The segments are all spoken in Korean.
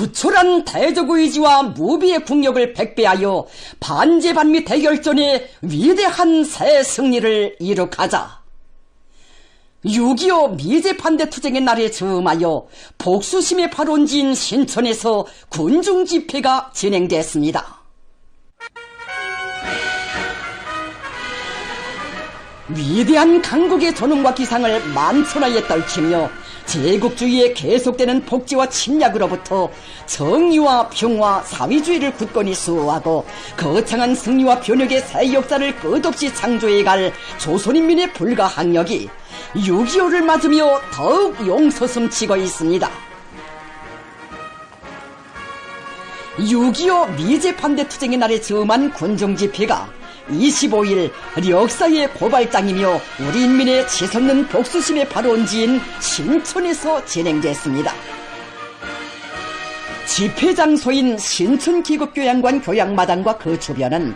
투철한 대적 의지와 무비의 국력을 백배하여 반제반미 대결전에 위대한 새 승리를 이룩하자 6.25 미제반대투쟁의 날에 즈음하여 복수심의 발원지인 신천에서 군중집회가 진행됐습니다. 위대한 강국의 전원과 기상을 만천하에 떨치며 제국주의의 계속되는 복지와 침략으로부터 정의와 평화, 사회주의를 굳건히 수호하고 거창한 승리와 변혁의 새 역사를 끝없이 창조해갈 조선인민의 불가항력이 6.25를 맞으며 더욱 용서슴치고 있습니다. 6.25 미제반대투쟁의 날에 즈음한 군중집회가 25일 역사의 고발장이며 우리 인민의 치솟는 복수심의 발원지인 신천에서 진행됐습니다. 집회 장소인 신천기급교양관 교양마당과 그 주변은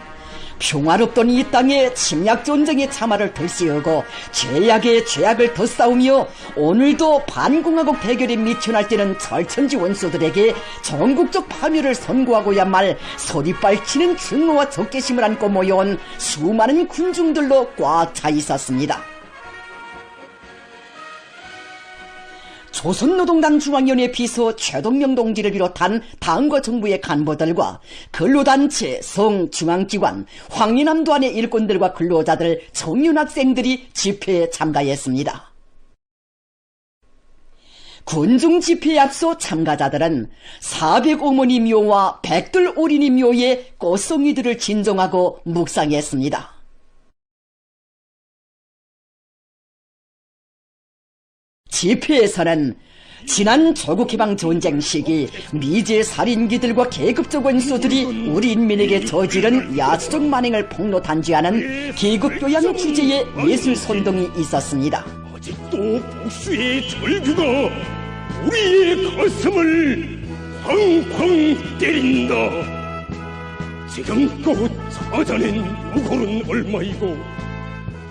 평화롭던 이 땅에 침략전쟁의 참화를 들씌우고 죄악의 죄악을 덧싸우며 오늘도 반공화국 대결에 미천할 때는 절천지 원수들에게 전국적 파멸을 선고하고야말 소리빨치는 증오와 적개심을 안고 모여온 수많은 군중들로 꽉 차 있었습니다. 조선노동당 중앙위원회 비서 최동명 동지를 비롯한 당과 정부의 간부들과 근로단체, 성, 중앙기관, 황리남도안의 일꾼들과 근로자들, 청년학생들이 집회에 참가했습니다. 군중집회에 앞서 참가자들은 400어머니 묘와 백들 어린이 묘에 꽃송이들을 진정하고 묵상했습니다. 집회에서는 지난 조국해방전쟁 시기 미제 살인기들과 계급적 원수들이 우리 인민에게 저지른 야수적 만행을 폭로단죄하는 계급교양 주제의 예술 선동이 있었습니다. 아직도 복수의 절규가 우리의 가슴을 쾅쾅 때린다. 지금껏 찾아낸 유골은 얼마이고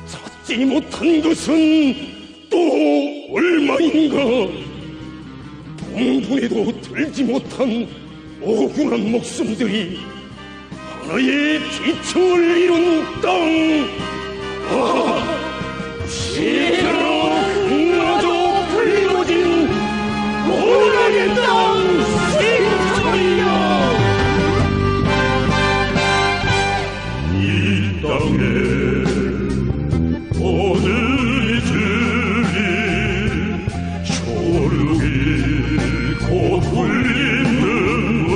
찾지 못한 것은 또 얼마인가. 동분에도 들지 못한 억울한 목숨들이 하나의 지층을 이룬 땅. 시대로 흥하죠 불거진 오늘의 땅 신천이야. 이 땅에 오늘이 들린 쇼룩이 곧 흘린 눈물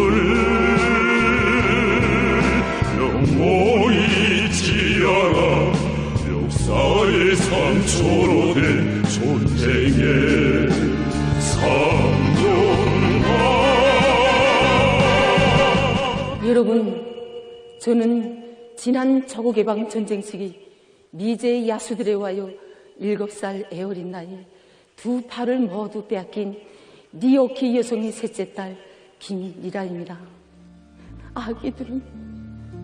영원히 지어라. 역사의 상처로 된 전쟁의 상존과. 여러분, 저는 지난 조국해방 전쟁 시기 미제 야수들에 와요 7살 애어린 나이 두 팔을 모두 빼앗긴 니오키 여성의 셋째 딸 김미라입니다. 아기들은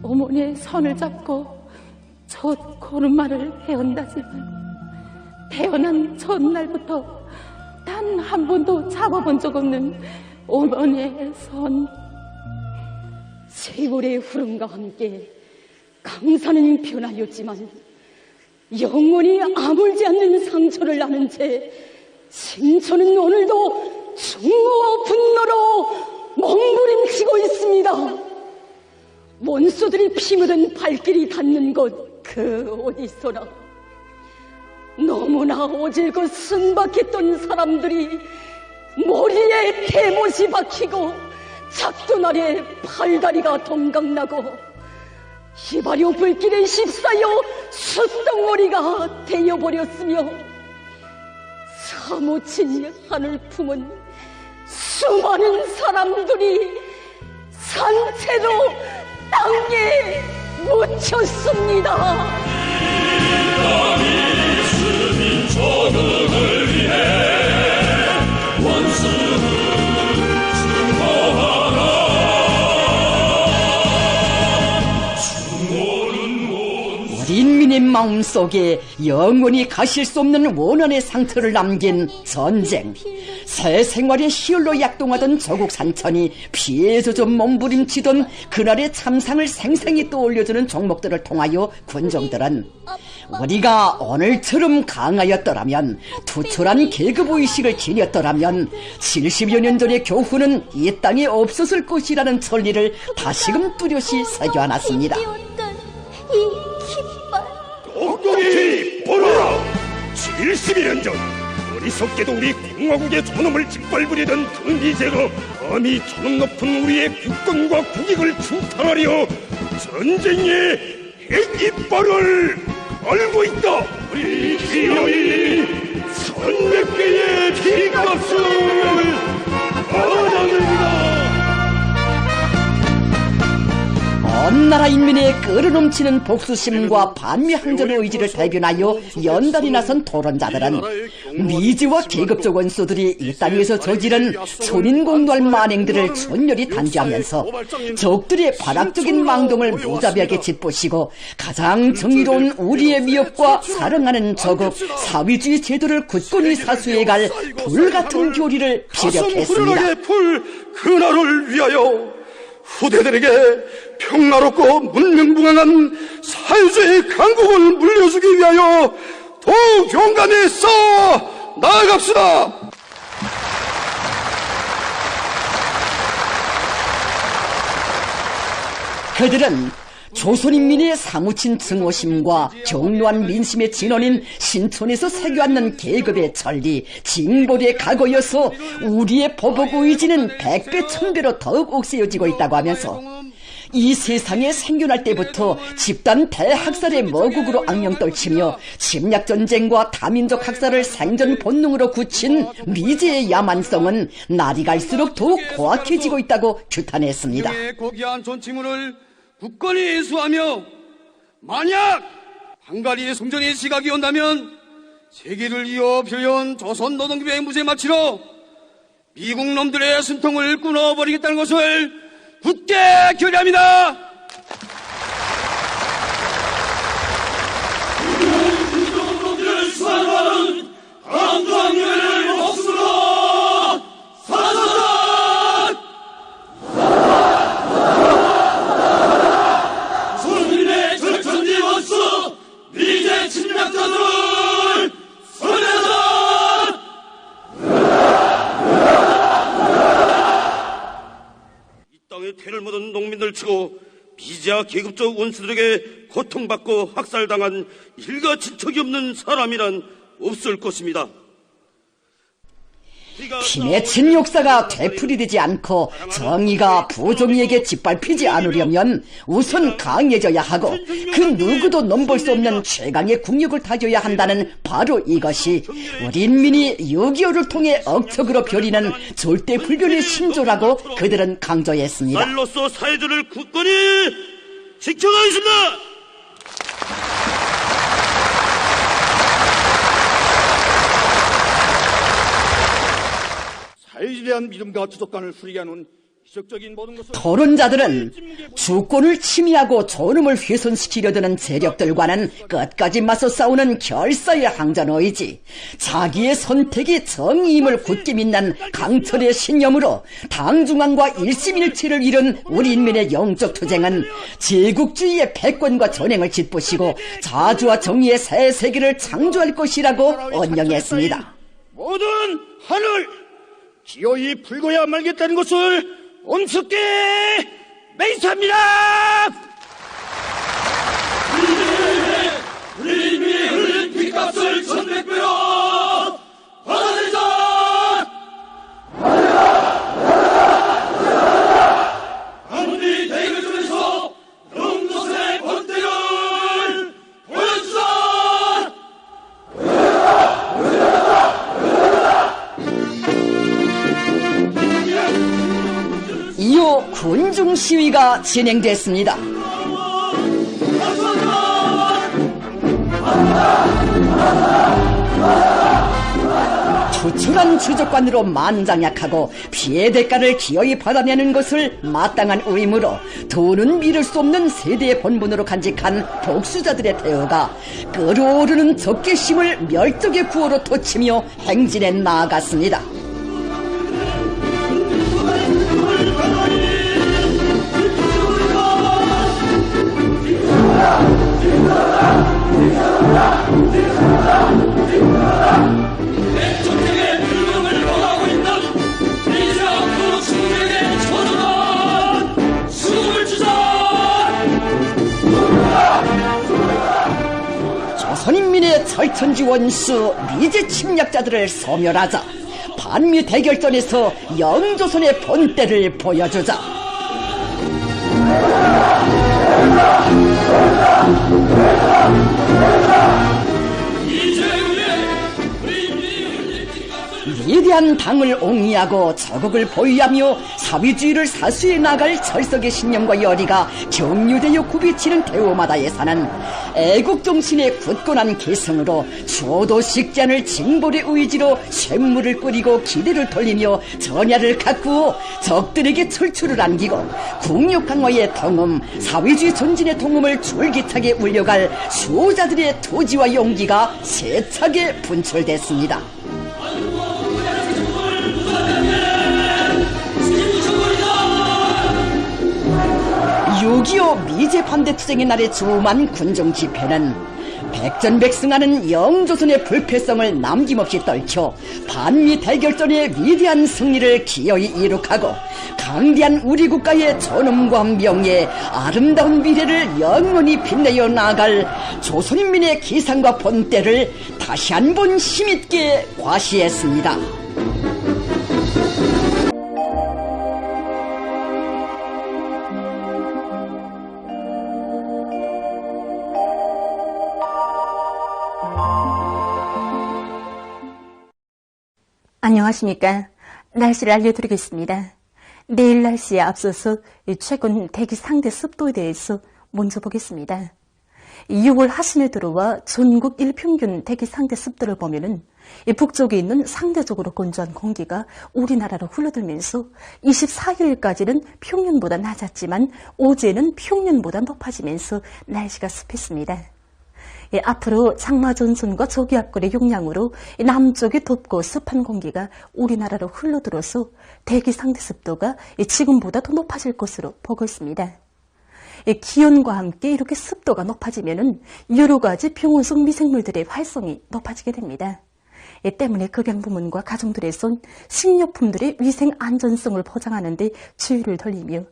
어머니의 손을 잡고 첫 걸음마를 해온다지만 태어난 첫날부터 단 한 번도 잡아본 적 없는 어머니의 손. 세월의 흐름과 함께 강산은 변하였지만 영원히 아물지 않는 상처를 나는 채 신천은 오늘도 증오와 분노로 몸부림치고 있습니다. 원수들이 피 묻은 발길이 닿는 곳 그 어디서나 너무나 어질고 순박했던 사람들이 머리에 대못이 박히고 작둔 아래 팔다리가 동강나고 휘발유 불길에 휩싸여 숯덩어리가 되어버렸으며 사무친 하늘 품은 수많은 사람들이 산채로 땅에 묻혔습니다. 이 땅이 스민 조국을 위해 원수를 증오하라. 우리 인민의 마음속에 영원히 가실 수 없는 원한의 상처를 남긴 전쟁. 새 생활의 희열로 약동하던 조국 산천이 피해 젖어 몸부림치던 그날의 참상을 생생히 떠올려주는 종목들을 통하여 군종들은 우리가 오늘처럼 강하였더라면, 투철한 계급의식을 지녔더라면 70여 년 전의 교훈은 이 땅에 없었을 것이라는 천리를 다시금 뚜렷이 새겨안았습니다. 똑똑히 보라! 71년 전 어리석게도 우리 공화국의 존엄을 짓밟으려던 그 미제가 감히 저놈 높은 우리의 국권과 국익을 침탈하려 전쟁의 핵이빨을 알고 있다. 우리 기어이 1100배의 피값을 받아냅니다. 온 나라 인민의 끓어넘치는 복수심과 반미항전의 의지를 대변하여 연단이 나선 토론자들은 미지와 계급적 원수들이 이 땅에서 저지른 손인공노할 만행들을 전열히 단죄하면서 적들의 발악적인 망동을 무자비하게 짚으시고 가장 정의로운 우리의 미역과 사랑하는 저급 사회주의 제도를 굳건히 사수해갈 불같은 교리를 피력했습니다. 풀 그날을 위하여 후대들에게 평화롭고 문명무강한 사회주의 강국을 물려주기 위하여 더욱 용감히 싸워 나아갑시다. 그들은 조선인민의 사무친 증오심과 경로한 민심의 진원인 신촌에서 새겨앉는 계급의 천리, 징벌의 각오여서 우리의 보복 의지는 100배 1000배로 더욱 옥세여지고 있다고 하면서 이 세상에 생겨날 때부터 집단 대학살의 머국으로 악명 떨치며 침략전쟁과 다민족 학살을 생존 본능으로 굳힌 미제의 야만성은 날이 갈수록 더욱 고악해지고 있다고 규탄했습니다. 고귀한 존칭문을 굳건히 수하며 만약 한가리의 성전의 시각이 온다면 세계를 이어 펴온 조선 노동계의 무죄 마치러 미국 놈들의 숨통을 끊어버리겠다는 것을 굳게 결의합니다. 미국 놈들을 수하는 강조한열을 목숨으로 사라졌다. 조선인의 절천지 원수 미제 침략자들을 선회하다. 땅에 태를 묻은 농민들 치고 미제와 계급적 원수들에게 고통받고 학살당한 일가 친척이 없는 사람이란 없을 것입니다. 힘의 진욕사가 되풀이되지 않고 정의가 부정의에게 짓밟히지 않으려면 우선 강해져야 하고 그 누구도 넘볼 수 없는 최강의 국력을 다져야 한다는 바로 이것이 우리 인민이 6.25를 통해 억척으로 벼리는 절대 불변의 신조라고 그들은 강조했습니다. 말로써 사회주의를 굳건히 지켜가겠습니다. 사회주의에 대한 믿음과 주속관을 흐리게 하는 기적적인 모든 것을 토론자들은 주권을 침해하고 존엄을 훼손시키려 드는 세력들과는 끝까지 맞서 싸우는 결사의 항전의지, 자기의 선택이 정의임을 굳게 믿는 강철의 신념으로 당중앙과 일심일체를 이룬 우리 인민의 영적 투쟁은 제국주의의 패권과 전횡을 짓부시고 자주와 정의의 새 세계를 창조할 것이라고 언명했습니다. 모든 하늘 기어이 불고야 말겠다는 것을 엄숙게 맹세합니다. 우리 인민이 흘린 피값을 1100배로 받아들이자. 아무리 대결전에서 영도의 번대를 보여주자. 이후 군중 시위가 진행됐습니다. 추출한 주족관으로 만장약하고 피해 대가를 기어이 받아내는 것을 마땅한 의무로 더는 미룰 수 없는 세대의 본분으로 간직한 복수자들의 태어가 끓어오르는 적개심을 멸족의 구호로 토치며 행진해 나아갔습니다. 조선인민의 철천지 원수 미제 침략자들을 소멸하자. 반미 대결전에서 영조선의 본때를 보여주자. 위대한 당을 옹이하고 저국을 보위하며 사위주의를 사수해 나갈 철석의 신념과 열의가 경유되어 굽이치는 대오마다에 사는 애국정신의 굳건한 개성으로 초도식전을 징벌의 의지로 쇳물을 끓이고 기대를 돌리며 전야를 가꾸어 적들에게 철출을 안기고 국력 강화의 통음, 사회주의 전진의 통음을 줄기차게 울려갈 수호자들의 토지와 용기가 세차게 분출됐습니다. 6.25 미제 반대투쟁의 날에 주음한 군중 집회는 백전백승하는 영조선의 불패성을 남김없이 떨쳐 반미 대결전의 위대한 승리를 기어이 이룩하고 강대한 우리 국가의 존엄과 명예, 아름다운 미래를 영원히 빛내어 나아갈 조선인민의 기상과 본때를 다시 한번 힘있게 과시했습니다. 안녕하십니까. 날씨를 알려드리겠습니다. 내일 날씨에 앞서서 최근 대기 상대 습도에 대해서 먼저 보겠습니다. 6월 하순에 들어와 전국 일평균 대기 상대 습도를 보면은 북쪽에 있는 상대적으로 건조한 공기가 우리나라로 흘러들면서 24일까지는 평년보다 낮았지만 어제는 평년보다 높아지면서 날씨가 습했습니다. 앞으로 장마 전선과 저기압골의 영향으로 남쪽에 덥고 습한 공기가 우리나라로 흘러들어서 대기 상대 습도가 지금보다 더 높아질 것으로 보고 있습니다. 기온과 함께 이렇게 습도가 높아지면은 여러 가지 병원 속 미생물들의 활성이 높아지게 됩니다. 때문에 극양부문과 가정들에선 식료품들의 위생 안전성을 보장하는 데 주의를 돌리며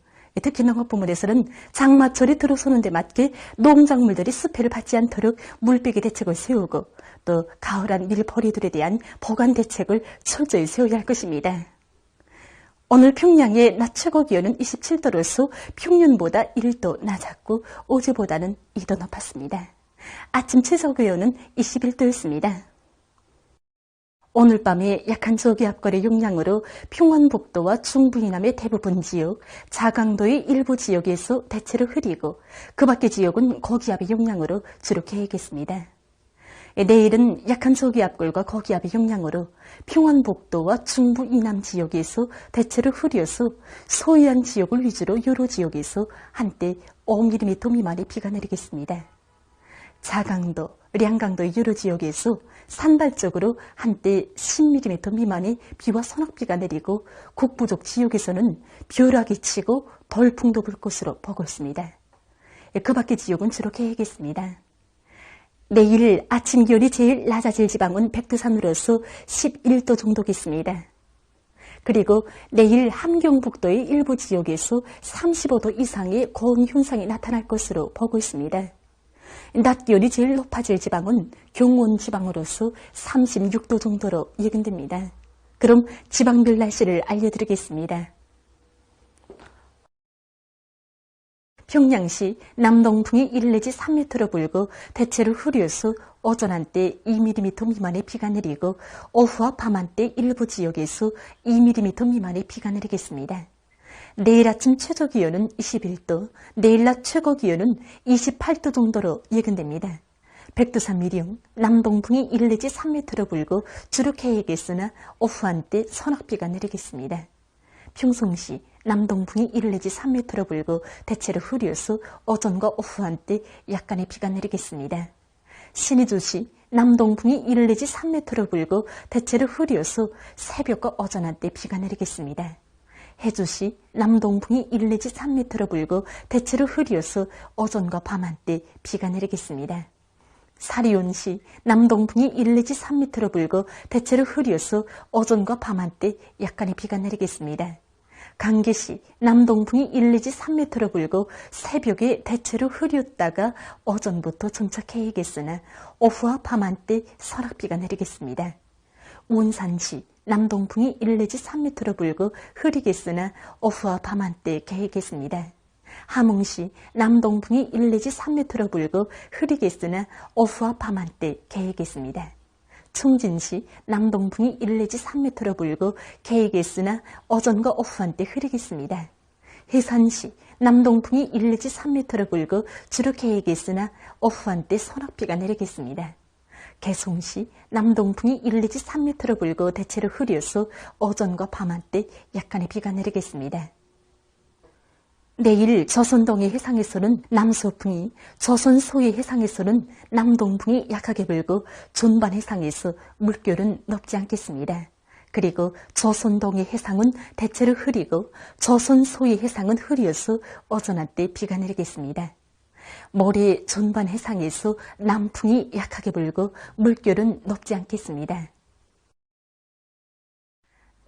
특히 농업부문에서는 장마철이 들어서는 데 맞게 농작물들이 습해를 받지 않도록 물빼기 대책을 세우고 또 가을한 밀보리들에 대한 보관 대책을 철저히 세워야 할 것입니다. 오늘 평양의 낮 최고 기온은 27도로서 평년보다 1도 낮았고 어제보다는 2도 높았습니다. 아침 최저 기온은 21도였습니다. 오늘 밤에 약한 저기압골의 영향으로 평안북도와 중부 이남의 대부분 지역, 자강도의 일부 지역에서 대체로 흐리고 그 밖의 지역은 고기압의 영향으로 주로 개겠습니다. 내일은 약한 저기압골과 고기압의 영향으로 평안북도와 중부 이남 지역에서 대체로 흐려서 서해안 지역을 위주로 여러 지역에서 한때 5mm 미만의 비가 내리겠습니다. 자강도, 량강도의 여러 지역에서 산발적으로 한때 10mm 미만의 비와 소낙비가 내리고 북부족 지역에서는 벼락이 치고 돌풍도 불 것으로 보고 있습니다. 그 밖의 지역은 주로 개겠습니다. 내일 아침 기온이 제일 낮아질 지방은 백두산으로서 11도 정도겠습니다. 그리고 내일 함경북도의 일부 지역에서 35도 이상의 고온 현상이 나타날 것으로 보고 있습니다. 낮 기온이 제일 높아질 지방은 경원 지방으로서 36도 정도로 예견됩니다. 그럼 지방별 날씨를 알려드리겠습니다. 평양시 남동풍이 1 내지 3m로 불고 대체로 흐려서 오전 한때 2mm 미만의 비가 내리고 오후와 밤 한때 일부 지역에서 2mm 미만의 비가 내리겠습니다. 내일 아침 최저 기온은 21도, 내일 낮 최고 기온은 28도 정도로 예견됩니다. 백두산 미령 남동풍이 1 내지 3m로 불고 주로 계획했으나 오후한 때 서낙비가 내리겠습니다. 평송시 남동풍이 1 내지 3m로 불고 대체로 흐려서 오전과 오후한 때 약간의 비가 내리겠습니다. 신의주시 남동풍이 1 내지 3m로 불고 대체로 흐려서 새벽과 오전한 때 비가 내리겠습니다. 해주시 남동풍이 1 내지 3m로 불고 대체로 흐려서 오전과 밤한 때 비가 내리겠습니다. 사리온시 남동풍이 1 내지 3m로 불고 대체로 흐려서 오전과 밤한 때 약간의 비가 내리겠습니다. 강계시 남동풍이 1 내지 3m로 불고 새벽에 대체로 흐렸다가 오전부터 점차 개이겠으나 오후와 밤한 때 설악비가 내리겠습니다. 운산시 남동풍이 1 내지 3m로 불고 흐리겠으나 오후와 밤한 때 개이겠습니다. 함흥시 남동풍이 1 내지 3m로 불고 흐리겠으나 오후와 밤한 때 개이겠습니다. 충진시 남동풍이 1 내지 3m로 불고 개이겠으나 오전과 오후한 때 흐리겠습니다. 해산시 남동풍이 1 내지 3m로 불고 주로 개이겠으나 오후한 때 소낙비가 내리겠습니다. 개송시 남동풍이 1 내지 3m로 불고 대체로 흐려서 오전과 밤한 때 약간의 비가 내리겠습니다. 내일 조선동해 해상에서는 남서풍이, 조선 소해 해상에서는 남동풍이 약하게 불고 전반 해상에서 물결은 높지 않겠습니다. 그리고 조선동해 해상은 대체로 흐리고 조선 소해 해상은 흐려서 오전한 때 비가 내리겠습니다. 모레 전반 해상에서 남풍이 약하게 불고 물결은 높지 않겠습니다.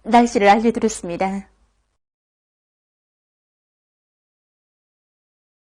날씨를 알려드렸습니다.